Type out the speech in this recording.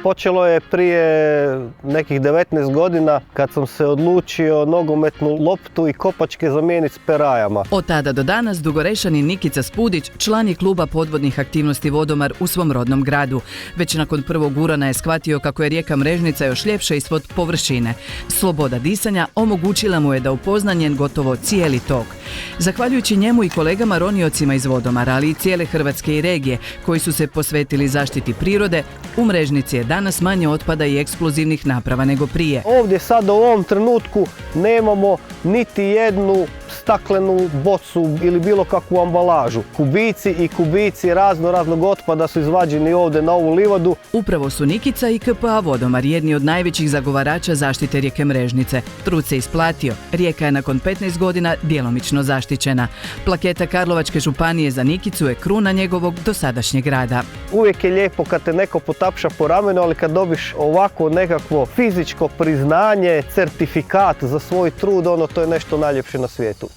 Počelo je prije nekih 19 godina kad sam se odlučio nogometnu loptu i kopačke zamijeniti s perajama. Od tada do danas Dugorešanin Nikica Spudić član je kluba podvodnih aktivnosti Vodomar u svom rodnom gradu. Već nakon prvog urana je shvatio kako je rijeka Mrežnica još ljepša ispod površine. Sloboda disanja omogućila mu je da upozna njen gotovo cijeli tok. Zahvaljujući njemu i kolegama roniocima iz Vodomara, ali i cijele Hrvatske i regije koji su se posvetili zaštiti prirode, u Mrežnici je danas manje otpada i eksplozivnih naprava nego prije. Ovdje sad u ovom trenutku nemamo niti jednu staklenu bocu ili bilo kakvu ambalažu. Kubici i kubici raznog otpada su izvađeni ovdje na ovu livadu. Upravo su Nikica i KPA Vodomar jedni od najvećih zagovarača zaštite rijeke Mrežnice. Trud se isplatio. Rijeka je nakon 15 godina djelomično zaštićena. Plaketa Karlovačke županije za Nikicu je kruna njegovog dosadašnjeg rada. Uvijek je lijepo kad te neko potapša po ramenu, ali kad dobiš ovako nekakvo fizičko priznanje, certifikat za svoj trud, to je nešto najljepše na svijetu.